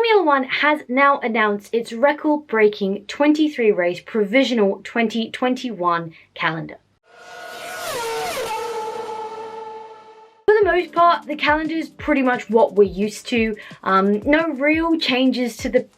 Formula One has now announced its record-breaking 23-race Provisional 2021 calendar. For the most part, the calendar is pretty much what we're used to. No real changes to the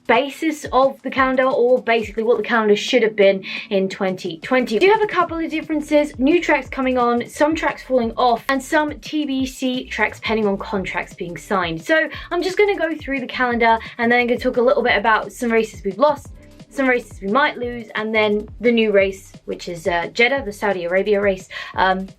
basis of the calendar, or basically what the calendar should have been in 2020. We do have a couple of differences: new tracks coming on, some tracks falling off, and some TBC tracks pending on contracts being signed. So I'm just going to go through the calendar, and then I'm going to talk a little bit about some races we've lost, some races we might lose, and then the new race, which is Jeddah, the Saudi Arabia race.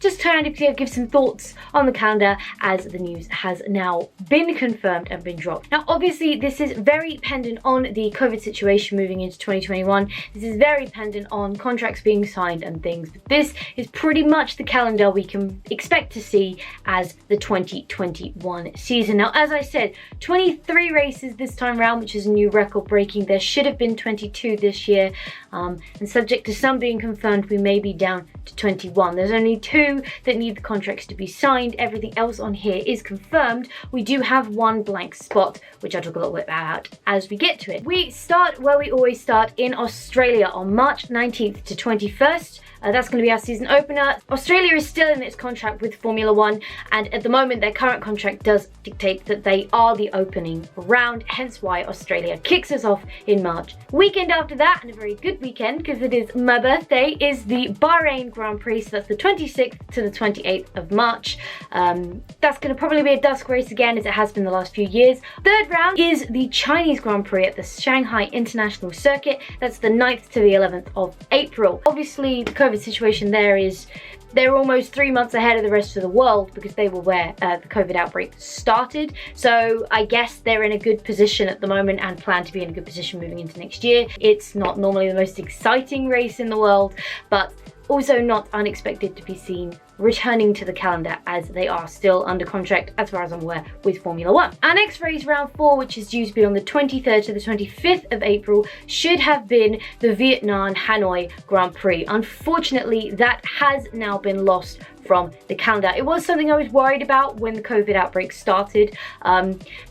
Just trying to give some thoughts on the calendar as the news has now been confirmed and been dropped. Now, obviously, this is very dependent on the COVID situation moving into 2021. This is very dependent on contracts being signed and things. But this is pretty much the calendar we can expect to see as the 2021 season. Now, as I said, 23 races this time around, which is a new record breaking. There should have been 22 this year, and subject to some being confirmed, we may be down to 21. There's only 2 that need the contracts to be signed. Everything else on here is confirmed. We do have 1 blank spot, which I'll talk a little bit about as we get to it. We start where we always start, in Australia on March 19th to 21st. That's going to be our season opener. Australia is still in its contract with Formula One, and at the moment their current contract does dictate that they are the opening round, hence why Australia kicks us off in March. Weekend after that, and a very good weekend because it is my birthday, is the Bahrain Grand Prix. So that's the 26th to the 28th of March. That's going to probably be a dusk race again, as it has been the last few years. Third round is the Chinese Grand Prix at the Shanghai International Circuit. That's the 9th to the 11th of April. Obviously, the COVID situation there is they're almost 3 months ahead of the rest of the world because they were where the COVID outbreak started. So I guess they're in a good position at the moment and plan to be in a good position moving into next year. It's not normally the most exciting race in the world, but also not unexpected to be seen returning to the calendar, as they are still under contract, as far as I'm aware, with Formula One. Our next race, round 4, which is due to be on the 23rd to the 25th of April, should have been the Vietnam Hanoi Grand Prix. Unfortunately, that has now been lost from the calendar. It was something I was worried about when the COVID outbreak started,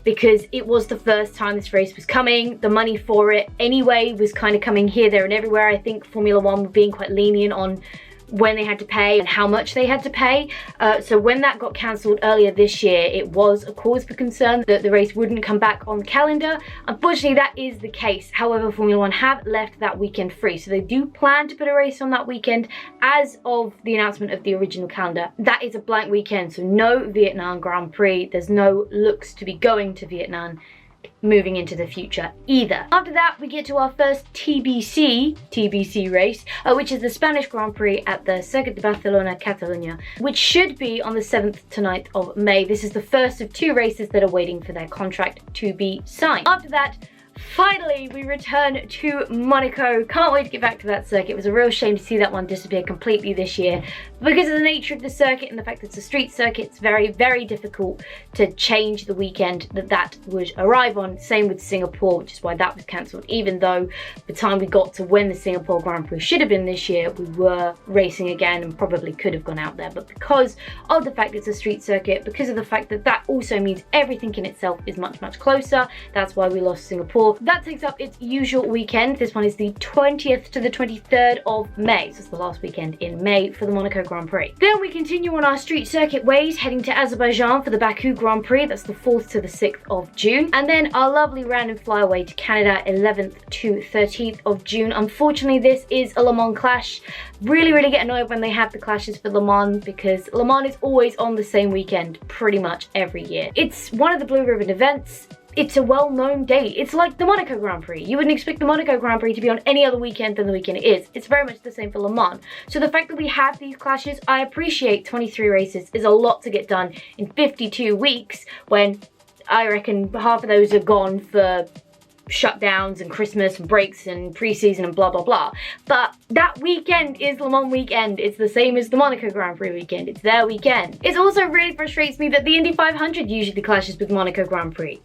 because it was the first time this race was coming. The money for it anyway was kind of coming here, there, and everywhere. I think Formula One were being quite lenient on when they had to pay and how much they had to pay. So when that got cancelled earlier this year, it was a cause for concern that the race wouldn't come back on the calendar. Unfortunately, that is the case. However, Formula One have left that weekend free. So they do plan to put a race on that weekend as of the announcement of the original calendar. That is a blank weekend, so no Vietnam Grand Prix. There's no looks to be going to Vietnam moving into the future either. After that, we get to our first TBC race, which is the Spanish Grand Prix at the Circuit de Barcelona, Catalunya, which should be on the 7th to 9th of May. This is the first of 2 races that are waiting for their contract to be signed. After that, finally, we return to Monaco. Can't wait to get back to that circuit. It was a real shame to see that one disappear completely this year. Because of the nature of the circuit and the fact that it's a street circuit, it's very, very difficult to change the weekend that would arrive on. Same with Singapore, which is why that was cancelled. Even though the time we got to when the Singapore Grand Prix should have been this year, we were racing again and probably could have gone out there. But because of the fact it's a street circuit, because of the fact that that also means everything in itself is much, much closer, that's why we lost Singapore. That takes up its usual weekend. This one is the 20th to the 23rd of May. So it's the last weekend in May for the Monaco Grand Prix. Then we continue on our street circuit ways, heading to Azerbaijan for the Baku Grand Prix. That's the 4th to the 6th of June. And then our lovely random flyaway to Canada, 11th to 13th of June. Unfortunately, this is a Le Mans clash. Really, really get annoyed when they have the clashes for Le Mans, because Le Mans is always on the same weekend pretty much every year. It's one of the Blue Ribbon events. It's a well-known date. It's like the Monaco Grand Prix. You wouldn't expect the Monaco Grand Prix to be on any other weekend than the weekend it is. It's very much the same for Le Mans. So the fact that we have these clashes, I appreciate 23 races is a lot to get done in 52 weeks, when I reckon half of those are gone for shutdowns and Christmas and breaks and pre-season and blah blah blah. But that weekend is Le Mans weekend. It's the same as the Monaco Grand Prix weekend. It's their weekend. It also really frustrates me that the Indy 500 usually clashes with Monaco Grand Prix.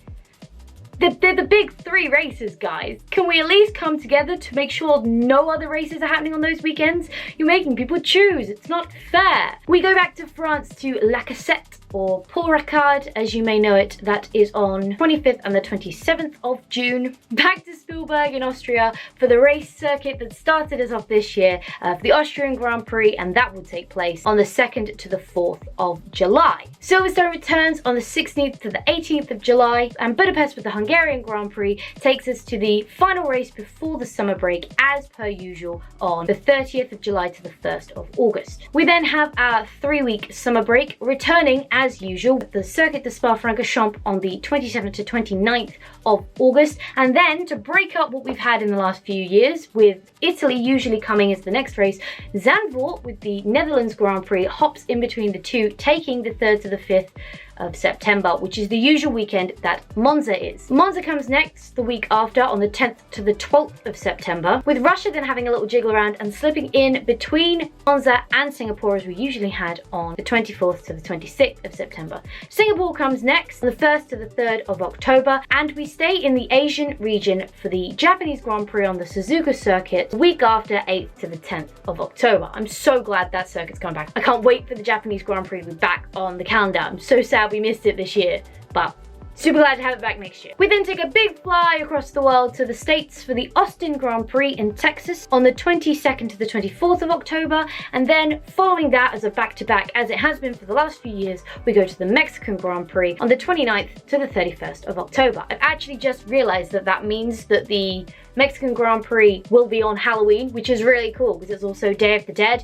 We're the big 3 races, guys. Can we at least come together to make sure no other races are happening on those weekends? You're making people choose. It's not fair. We go back to France to La Cassette, or Paul Ricard, as you may know it. That is on 25th and the 27th of June. Back to Spielberg in Austria for the race circuit that started us off this year for the Austrian Grand Prix, and that will take place on the 2nd to the 4th of July. Silverstone returns on the 16th to the 18th of July, and Budapest with the Hungarian Grand Prix takes us to the final race before the summer break, as per usual, on the 30th of July to the 1st of August. We then have our 3-week summer break, returning as usual with the Circuit de Spa-Francorchamps on the 27th to 29th of August, and then to break up what we've had in the last few years, with Italy usually coming as the next race, Zandvoort with the Netherlands Grand Prix hops in between the two, taking the 3rd to the 5th of September, which is the usual weekend that Monza is. Monza comes next the week after on the 10th to the 12th of September, with Russia then having a little jiggle around and slipping in between Monza and Singapore, as we usually had on the 24th to the 26th of September. Singapore comes next on the 1st to the 3rd of October, and we stay in the Asian region for the Japanese Grand Prix on the Suzuka circuit the week after, 8th to the 10th of October. I'm so glad that circuit's coming back. I can't wait for the Japanese Grand Prix to be back on the calendar. I'm so sad we missed it this year, but super glad to have it back next year. We then take a big fly across the world to the States for the Austin Grand Prix in Texas on the 22nd to the 24th of October, and then following that as a back-to-back, as it has been for the last few years, we go to the Mexican Grand Prix on the 29th to the 31st of October. I've actually just realized that that means that the Mexican Grand Prix will be on Halloween, which is really cool because it's also Day of the Dead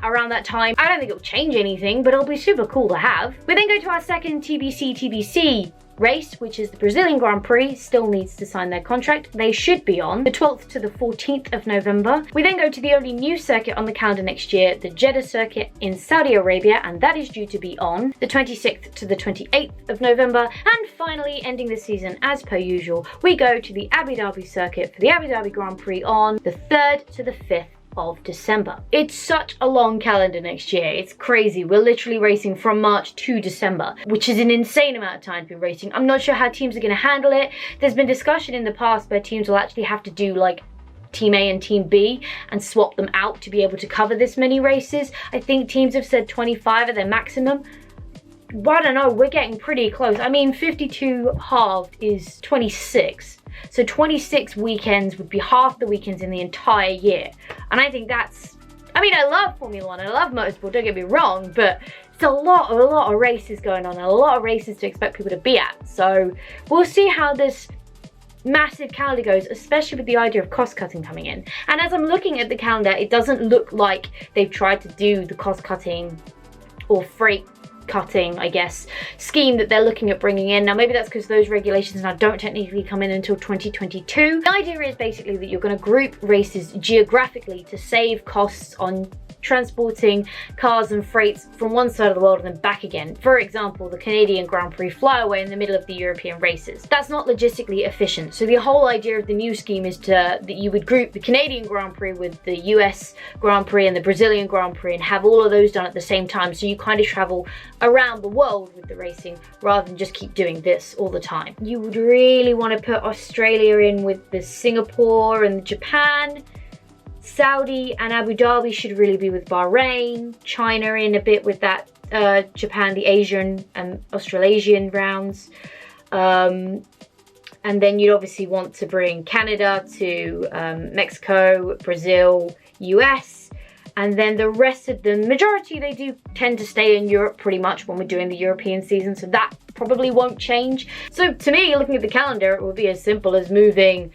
around that time. I don't think it'll change anything, but it'll be super cool to have. We then go to our second TBC race, which is the Brazilian Grand Prix. Still needs to sign their contract. They should be on the 12th to the 14th of November. We then go to the only new circuit on the calendar next year, the Jeddah circuit in Saudi Arabia, and that is due to be on the 26th to the 28th of November. And finally, ending the season as per usual, we go to the Abu Dhabi circuit for the Abu Dhabi Grand Prix on the 3rd to the 5th of December. It's such a long calendar next year. It's crazy. We're literally racing from March to December, which is an insane amount of time to be racing. I'm not sure how teams are going to handle it. There's been discussion in the past where teams will actually have to do like Team A and Team B and swap them out to be able to cover this many races. I think teams have said 25 are their maximum. I don't know, we're getting pretty close. I mean, 52 halved is 26. So 26 weekends would be half the weekends in the entire year. And I think that's, I mean, I love Formula One, I love motorsport, don't get me wrong, but it's a lot of races going on, and a lot of races to expect people to be at. So we'll see how this massive calendar goes, especially with the idea of cost cutting coming in. And as I'm looking at the calendar, it doesn't look like they've tried to do the cost cutting or freight cutting, I guess, scheme that they're looking at bringing in. Now maybe that's because those regulations now don't technically come in until 2022. The idea is basically that you're going to group races geographically to save costs on transporting cars and freights from one side of the world and then back again. For example, the Canadian Grand Prix flyaway in the middle of the European races. That's not logistically efficient. So the whole idea of the new scheme is that you would group the Canadian Grand Prix with the US Grand Prix and the Brazilian Grand Prix and have all of those done at the same time. So you kind of travel around the world with the racing rather than just keep doing this all the time. You would really want to put Australia in with the Singapore and Japan. Saudi and Abu Dhabi should really be with Bahrain. China in a bit with that Japan, the Asian and Australasian rounds. And then you'd obviously want to bring Canada to Mexico, Brazil, US. And then the rest of the majority, they do tend to stay in Europe pretty much when we're doing the European season. So that probably won't change. So to me, looking at the calendar, it will be as simple as moving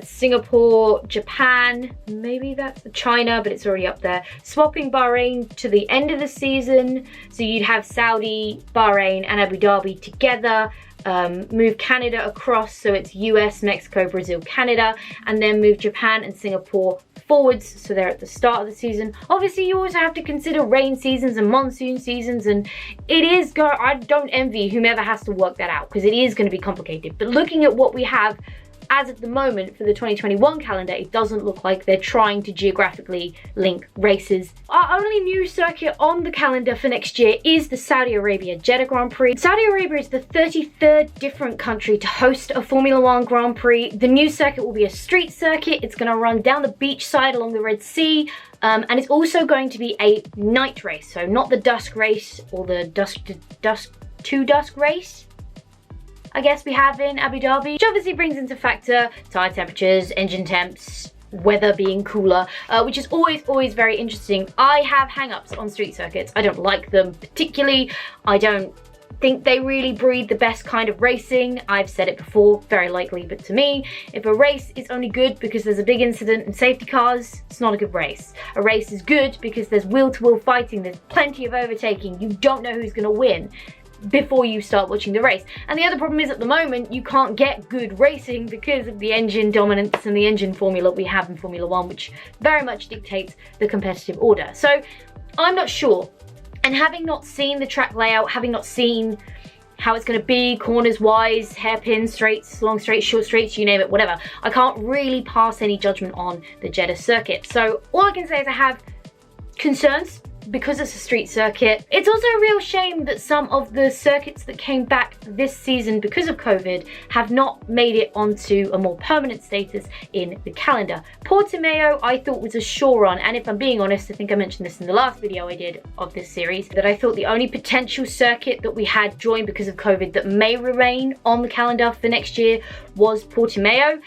Singapore, Japan, maybe that's China, but it's already up there. Swapping Bahrain to the end of the season. So you'd have Saudi, Bahrain and Abu Dhabi together. Move Canada across, so it's US, Mexico, Brazil, Canada, and then move Japan and Singapore forwards, so they're at the start of the season. Obviously, you also have to consider rain seasons and monsoon seasons, and it is, I don't envy whomever has to work that out, because it is going to be complicated. But looking at what we have as of the moment for the 2021 calendar, it doesn't look like they're trying to geographically link races. Our only new circuit on the calendar for next year is the Saudi Arabia Jeddah Grand Prix. Saudi Arabia is the 33rd different country to host a Formula One Grand Prix. The new circuit will be a street circuit. It's going to run down the beach side along the Red Sea. And it's also going to be a night race, so not the dusk race or the dusk to dusk race, I guess we have in Abu Dhabi, which obviously brings into factor tire temperatures, engine temps, weather being cooler, which is always very interesting. I have hang-ups on street circuits. I don't like them particularly. I don't think they really breed the best kind of racing. I've said it before, very likely, but to me, if a race is only good because there's a big incident in safety cars, it's not a good race. A race is good because there's wheel-to-wheel fighting, there's plenty of overtaking, you don't know who's gonna win before you start watching the race. And the other problem is, at the moment, you can't get good racing because of the engine dominance and the engine formula we have in Formula One, which very much dictates the competitive order. So I'm not sure. And having not seen the track layout, having not seen how it's going to be, corners wise, hairpins, straights, long straights, short straights, you name it, whatever, I can't really pass any judgment on the Jeddah circuit. So all I can say is I have concerns because it's a street circuit. It's also a real shame that some of the circuits that came back this season because of COVID have not made it onto a more permanent status in the calendar. Portimao I thought was a sure run, and if I'm being honest, I think I mentioned this in the last video I did of this series, that I thought the only potential circuit that we had joined because of COVID that may remain on the calendar for next year was Portimao,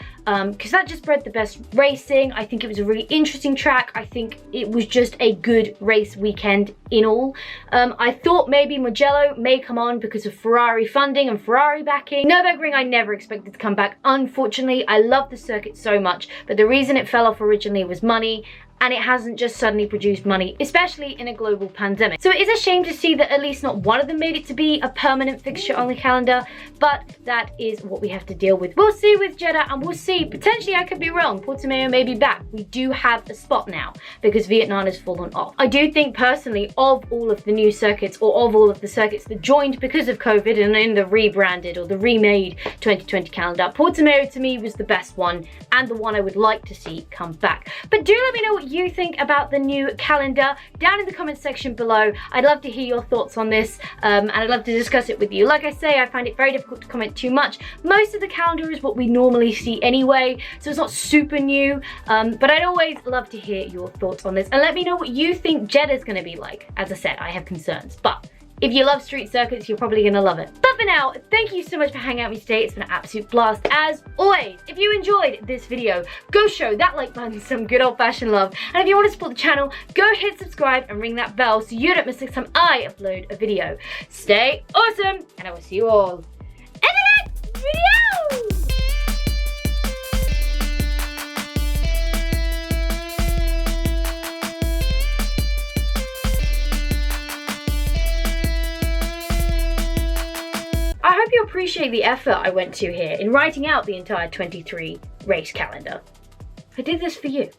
because that just bred the best racing. I think it was a really interesting track. I think it was just a good race weekend in all. I thought maybe Mugello may come on because of Ferrari funding and Ferrari backing. Nürburgring I never expected to come back. Unfortunately, I love the circuit so much, but the reason it fell off originally was money, and it hasn't just suddenly produced money, especially in a global pandemic. So it is a shame to see that at least not one of them made it to be a permanent fixture on the calendar, but that is what we have to deal with. We'll see with Jeddah, and we'll see, potentially I could be wrong, Portimao may be back. We do have a spot now because Vietnam has fallen off. I do think personally, of all of the new circuits, or of all of the circuits that joined because of COVID and in the rebranded or the remade 2020 calendar, Portimao to me was the best one and the one I would like to see come back. But do let me know what you think about the new calendar down in the comment section below. I'd love to hear your thoughts on this, and I'd love to discuss it with you. Like I say, I find it very difficult to comment too much. Most of the calendar is what we normally see anyway, so it's not super new, but I'd always love to hear your thoughts on this, and let me know what you think Jeddah is going to be like. As I said, I have concerns, but if you love street circuits, you're probably gonna love it. But for now, thank you so much for hanging out with me today. It's been an absolute blast as always. If you enjoyed this video, go show that like button some good old-fashioned love. And if you want to support the channel, go hit subscribe and ring that bell so you don't miss next time I upload a video. Stay awesome, and I will see you all in the next video! I hope you appreciate the effort I went to here in writing out the entire 23 race calendar. I did this for you.